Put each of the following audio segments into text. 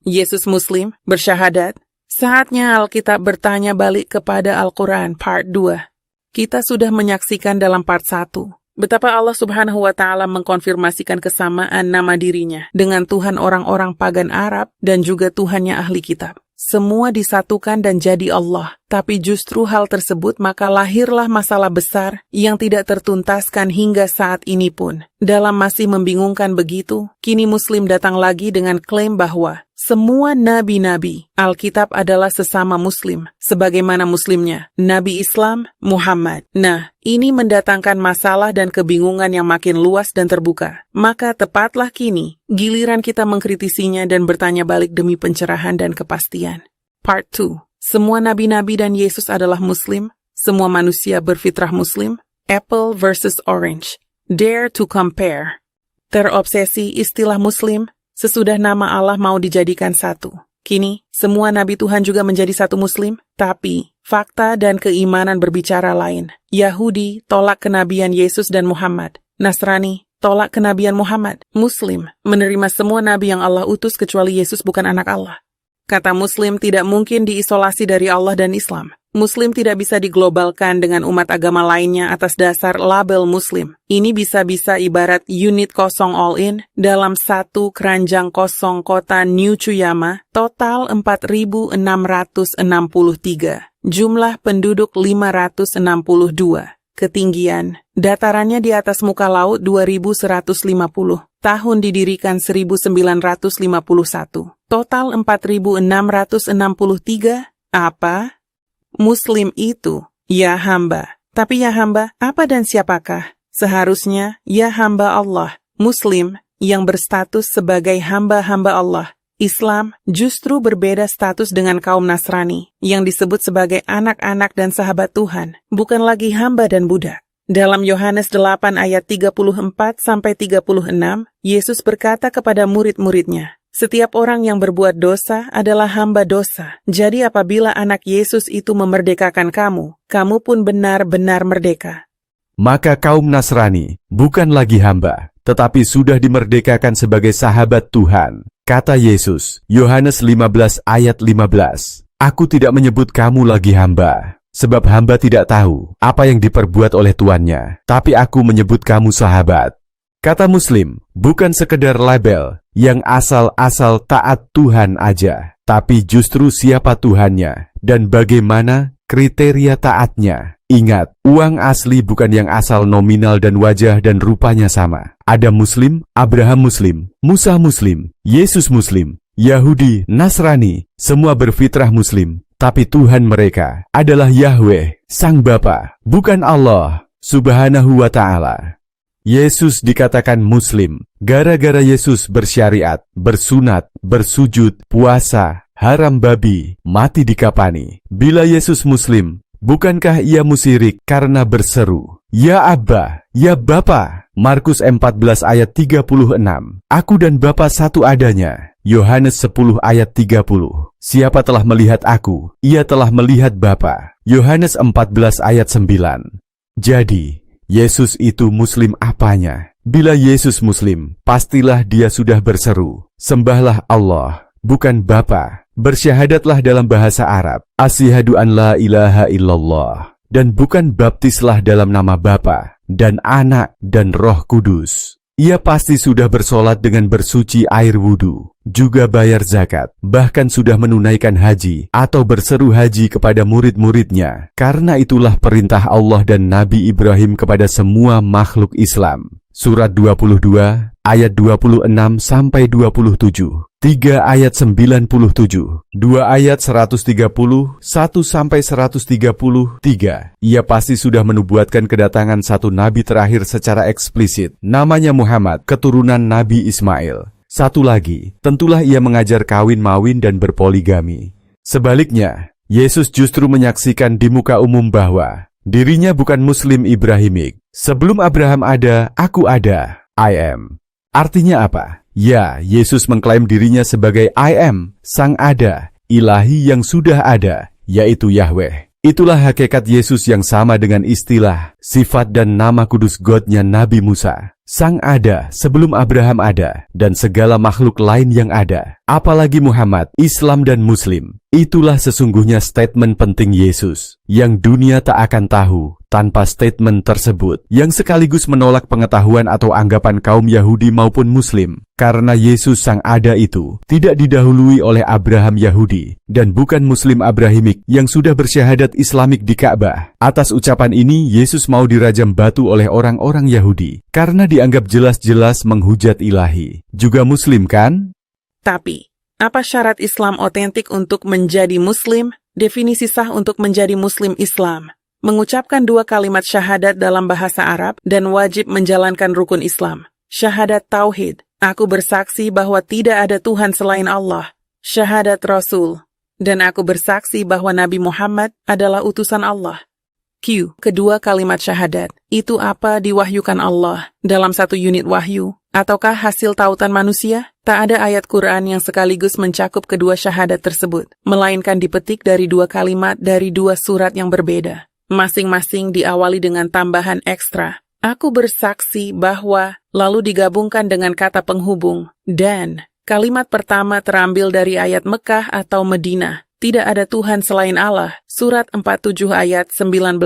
Yesus Muslim bersyahadat, saatnya Alkitab bertanya balik kepada Al-Quran part 2. Kita sudah menyaksikan dalam part 1, betapa Allah Subhanahu wa Ta'ala mengkonfirmasikan kesamaan nama dirinya dengan Tuhan orang-orang pagan Arab dan juga Tuhannya ahli kitab. Semua disatukan dan jadi Allah, tapi justru hal tersebut maka lahirlah masalah besar yang tidak tertuntaskan hingga saat ini pun. Dalam masih membingungkan begitu, kini Muslim datang lagi dengan klaim bahwa semua nabi-nabi Alkitab adalah sesama Muslim, sebagaimana Muslimnya Nabi Islam Muhammad. Nah, ini mendatangkan masalah dan kebingungan yang makin luas dan terbuka. Maka tepatlah kini, giliran kita mengkritisinya dan bertanya balik demi pencerahan dan kepastian. Part 2. Semua nabi-nabi dan Yesus adalah Muslim. Semua manusia berfitrah Muslim. Apple versus Orange. Dare to compare. Terobsesi istilah Muslim sesudah nama Allah mau dijadikan satu. Kini, semua nabi Tuhan juga menjadi satu Muslim, tapi fakta dan keimanan berbicara lain. Yahudi tolak kenabian Yesus dan Muhammad. Nasrani tolak kenabian Muhammad. Muslim menerima semua nabi yang Allah utus kecuali Yesus bukan anak Allah. Kata Muslim tidak mungkin diisolasi dari Allah dan Islam. Muslim tidak bisa diglobalkan dengan umat agama lainnya atas dasar label Muslim. Ini bisa-bisa ibarat unit kosong all-in dalam satu keranjang kosong kota New Cuyama, total 4.663. Jumlah penduduk 562. Ketinggian, datarannya di atas muka laut 2.150. Tahun didirikan 1951. Total 4.663. Apa? Muslim itu, ya hamba. Tapi ya hamba, apa dan siapakah? Seharusnya, ya hamba Allah. Muslim yang berstatus sebagai hamba-hamba Allah. Islam justru berbeda status dengan kaum Nasrani, yang disebut sebagai anak-anak dan sahabat Tuhan, bukan lagi hamba dan budak. Dalam Yohanes 8 ayat 34-36, Yesus berkata kepada murid-muridnya, setiap orang yang berbuat dosa adalah hamba dosa. Jadi apabila anak Yesus itu memerdekakan kamu, kamu pun benar-benar merdeka. Maka kaum Nasrani bukan lagi hamba, tetapi sudah dimerdekakan sebagai sahabat Tuhan. Kata Yesus, Yohanes 15 ayat 15, Aku tidak menyebut kamu lagi hamba, sebab hamba tidak tahu apa yang diperbuat oleh tuannya, tapi aku menyebut kamu sahabat. Kata Muslim, bukan sekedar label yang asal-asal taat Tuhan aja, tapi justru siapa Tuhannya dan bagaimana kriteria taatnya. Ingat, uang asli bukan yang asal nominal dan wajah dan rupanya sama. Ada Muslim, Abraham Muslim, Musa Muslim, Yesus Muslim, Yahudi, Nasrani, semua berfitrah Muslim. Tapi Tuhan mereka adalah Yahweh, Sang Bapa, bukan Allah Subhanahu wa Ta'ala. Yesus dikatakan Muslim gara-gara Yesus bersyariat, bersunat, bersujud, puasa, haram babi, mati dikapani. Bila Yesus Muslim, bukankah ia musyirik karena berseru, Ya Abba, Ya Bapa? Markus 14 ayat 36. Aku dan Bapa satu adanya. Yohanes 10 ayat 30. Siapa telah melihat aku, ia telah melihat Bapa. Yohanes 14 ayat 9. Jadi, Yesus itu Muslim apanya? Bila Yesus Muslim, pastilah dia sudah berseru, sembahlah Allah, bukan Bapa. Bersyahadatlah dalam bahasa Arab, asyhadu an la ilaha illallah. Dan bukan baptislah dalam nama Bapa, dan Anak, dan Roh Kudus. Ia pasti sudah bersolat dengan bersuci air wudu, juga bayar zakat, bahkan sudah menunaikan haji atau berseru haji kepada murid-muridnya. Karena itulah perintah Allah dan Nabi Ibrahim kepada semua makhluk Islam. Surat 22 ayat 26-27, 3 ayat 97, 2 ayat 130, 1-133. Ia pasti sudah menubuatkan kedatangan satu nabi terakhir secara eksplisit. Namanya Muhammad, keturunan Nabi Ismail. Satu lagi, tentulah ia mengajar kawin-mawin dan berpoligami. Sebaliknya, Yesus justru menyaksikan di muka umum bahwa dirinya bukan Muslim Ibrahimik. Sebelum Abraham ada, aku ada. I am. Artinya apa? Ya, Yesus mengklaim dirinya sebagai I am, Sang Ada, Ilahi yang sudah ada, yaitu Yahweh. Itulah hakikat Yesus yang sama dengan istilah, sifat dan nama kudus God-nya Nabi Musa. Sang ada sebelum Abraham ada, dan segala makhluk lain yang ada, apalagi Muhammad, Islam dan Muslim. Itulah sesungguhnya statement penting Yesus, yang dunia tak akan tahu tanpa statement tersebut, yang sekaligus menolak pengetahuan atau anggapan kaum Yahudi maupun Muslim. Karena Yesus Sang Ada itu tidak didahului oleh Abraham Yahudi, dan bukan Muslim Abrahimik yang sudah bersyahadat Islamik di Ka'bah. Atas ucapan ini, Yesus mau dirajam batu oleh orang-orang Yahudi, karena dianggap jelas-jelas menghujat ilahi. Juga Muslim kan? Tapi, apa syarat Islam otentik untuk menjadi Muslim? Definisi sah untuk menjadi Muslim Islam: mengucapkan 2 kalimat syahadat dalam bahasa Arab dan wajib menjalankan rukun Islam. Syahadat Tauhid, aku bersaksi bahwa tidak ada Tuhan selain Allah. Syahadat Rasul, dan aku bersaksi bahwa Nabi Muhammad adalah utusan Allah. Q. Kedua kalimat syahadat, itu apa diwahyukan Allah dalam 1 unit wahyu? Ataukah hasil tautan manusia? Tak ada ayat Quran yang sekaligus mencakup kedua syahadat tersebut, melainkan dipetik dari 2 kalimat dari 2 surat yang berbeda. Masing-masing diawali dengan tambahan ekstra, aku bersaksi bahwa, lalu digabungkan dengan kata penghubung, dan. Kalimat pertama terambil dari ayat Mekah atau Medina, tidak ada Tuhan selain Allah, surat 47 ayat 19,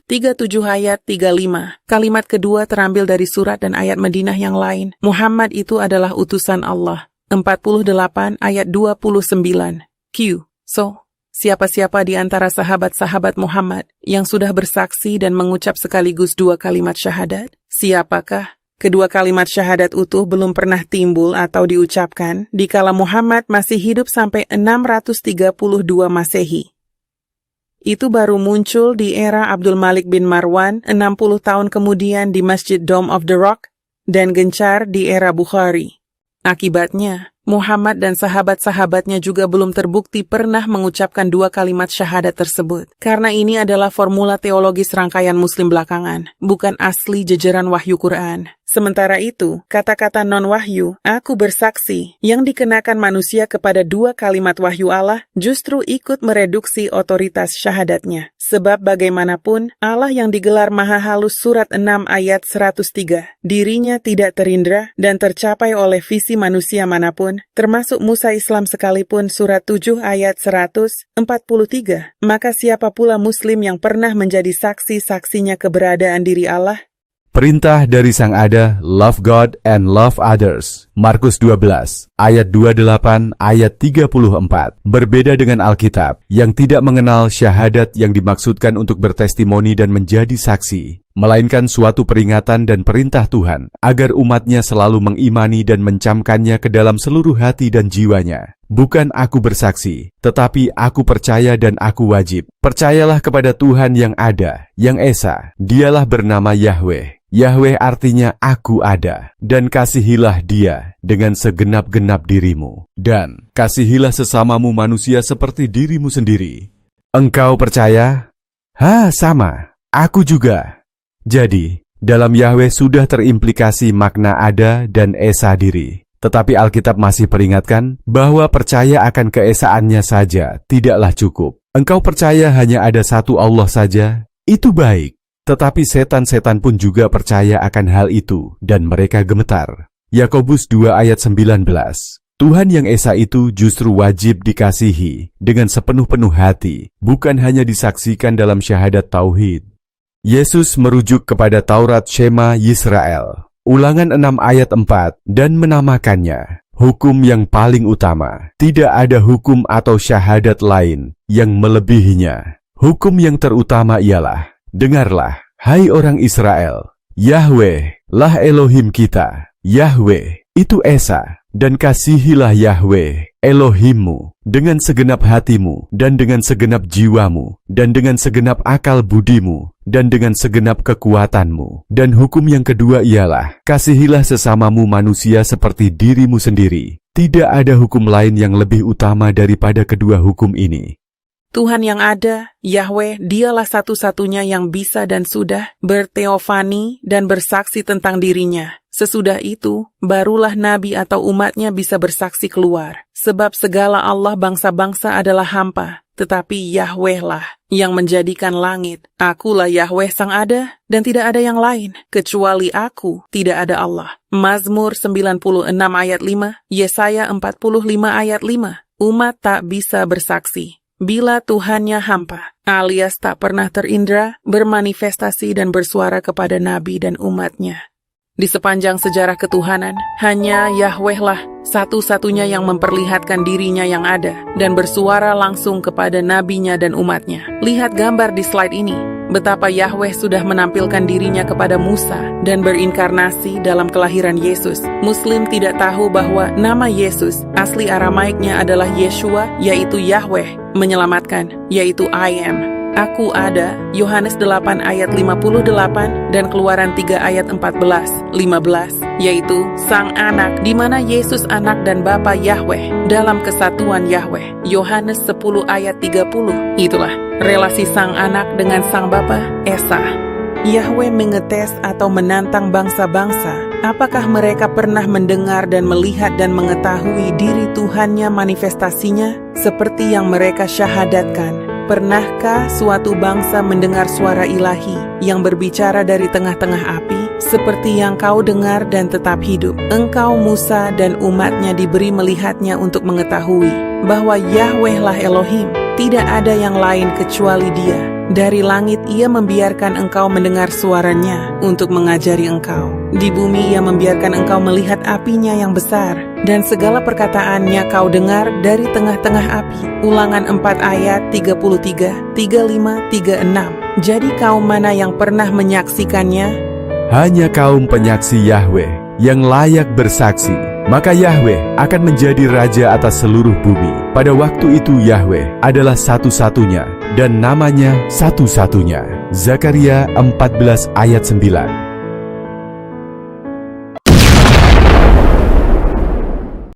37 ayat 35. Kalimat kedua terambil dari surat dan ayat Madinah yang lain, Muhammad itu adalah utusan Allah, 48 ayat 29. Q. So, siapa-siapa di antara sahabat-sahabat Muhammad yang sudah bersaksi dan mengucap sekaligus 2 kalimat syahadat? Siapakah? Kedua kalimat syahadat utuh belum pernah timbul atau diucapkan dikala Muhammad masih hidup sampai 632 Masehi. Itu baru muncul di era Abdul Malik bin Marwan 60 tahun kemudian di Masjid Dome of the Rock dan gencar di era Bukhari. Akibatnya, Muhammad dan sahabat-sahabatnya juga belum terbukti pernah mengucapkan 2 kalimat syahadat tersebut. Karena ini adalah formula teologis rangkaian Muslim belakangan, bukan asli jajaran wahyu Quran. Sementara itu, kata-kata non-wahyu, aku bersaksi, yang dikenakan manusia kepada 2 kalimat wahyu Allah, justru ikut mereduksi otoritas syahadatnya. Sebab bagaimanapun, Allah yang digelar Maha Halus surat 6 ayat 103, dirinya tidak terindra dan tercapai oleh visi manusia manapun, termasuk Musa Islam sekalipun surat 7 ayat 143, maka siapa pula Muslim yang pernah menjadi saksi-saksinya keberadaan diri Allah? Perintah dari Sang Ada, love God and love others. Markus 12, ayat 28, ayat 34. Berbeda dengan Alkitab, yang tidak mengenal syahadat yang dimaksudkan untuk bertestimoni dan menjadi saksi, melainkan suatu peringatan dan perintah Tuhan, agar umatnya selalu mengimani dan mencamkannya ke dalam seluruh hati dan jiwanya. Bukan aku bersaksi, tetapi aku percaya dan aku wajib. Percayalah kepada Tuhan yang ada, yang Esa, dialah bernama Yahweh. Yahweh artinya aku ada, dan kasihilah dia dengan segenap-genap dirimu. Dan kasihilah sesamamu manusia seperti dirimu sendiri. Engkau percaya? Sama. Aku juga. Jadi, dalam Yahweh sudah terimplikasi makna ada dan esa diri. Tetapi Alkitab masih peringatkan bahwa percaya akan keesaannya saja tidaklah cukup. Engkau percaya hanya ada satu Allah saja, itu baik. Tetapi setan-setan pun juga percaya akan hal itu, dan mereka gemetar. Yakobus 2 ayat 19. Tuhan yang Esa itu justru wajib dikasihi dengan sepenuh-penuh hati, bukan hanya disaksikan dalam syahadat tauhid. Yesus merujuk kepada Taurat Shema Yisrael, Ulangan 6 ayat 4, dan menamakannya hukum yang paling utama. Tidak ada hukum atau syahadat lain yang melebihinya. Hukum yang terutama ialah, dengarlah, hai orang Israel, Yahweh lah Elohim kita. Yahweh itu Esa, dan kasihilah Yahweh Elohimmu dengan segenap hatimu, dan dengan segenap jiwamu, dan dengan segenap akal budimu, dan dengan segenap kekuatanmu. Dan hukum yang kedua ialah, kasihilah sesamamu manusia seperti dirimu sendiri. Tidak ada hukum lain yang lebih utama daripada kedua hukum ini. Tuhan yang ada, Yahweh, dialah satu-satunya yang bisa dan sudah berteofani dan bersaksi tentang dirinya. Sesudah itu, barulah nabi atau umatnya bisa bersaksi keluar. Sebab segala Allah bangsa-bangsa adalah hampa, tetapi Yahweh lah yang menjadikan langit. Akulah Yahweh sang ada, dan tidak ada yang lain. Kecuali aku, tidak ada Allah. Mazmur 96 ayat 5, Yesaya 45 ayat 5. Umat tak bisa bersaksi bila Tuhannya hampa, alias tak pernah terindra, bermanifestasi dan bersuara kepada nabi dan umatnya. Di sepanjang sejarah ketuhanan, hanya Yahweh lah satu-satunya yang memperlihatkan dirinya yang ada dan bersuara langsung kepada nabinya dan umatnya. Lihat gambar di slide ini, betapa Yahweh sudah menampilkan dirinya kepada Musa dan berinkarnasi dalam kelahiran Yesus. Muslim tidak tahu bahwa nama Yesus asli Aramaiknya adalah Yeshua, yaitu Yahweh menyelamatkan, yaitu I am. Aku ada, Yohanes 8 ayat 58 dan Keluaran 3 ayat 14-15, yaitu Sang Anak, di mana Yesus anak dan Bapa Yahweh dalam kesatuan Yahweh. Yohanes 10 ayat 30, itulah relasi Sang Anak dengan Sang Bapa, Esa. Yahweh mengetes atau menantang bangsa-bangsa, apakah mereka pernah mendengar dan melihat dan mengetahui diri Tuhannya manifestasinya seperti yang mereka syahadatkan. Pernahkah suatu bangsa mendengar suara ilahi yang berbicara dari tengah-tengah api, seperti yang kau dengar dan tetap hidup? Engkau, Musa, dan umatnya diberi melihatnya untuk mengetahui bahwa Yahweh lah Elohim, tidak ada yang lain kecuali Dia. Dari langit Ia membiarkan engkau mendengar suaranya untuk mengajari engkau. Di bumi Ia membiarkan engkau melihat apinya yang besar, dan segala perkataannya kau dengar dari tengah-tengah api. Ulangan 4 ayat 33, 35, 36. Jadi kaum mana yang pernah menyaksikannya? Hanya kaum penyaksi Yahweh yang layak bersaksi. Maka Yahweh akan menjadi raja atas seluruh bumi. Pada waktu itu Yahweh adalah satu-satunya dan namanya satu-satunya. Zakaria 14 ayat 9.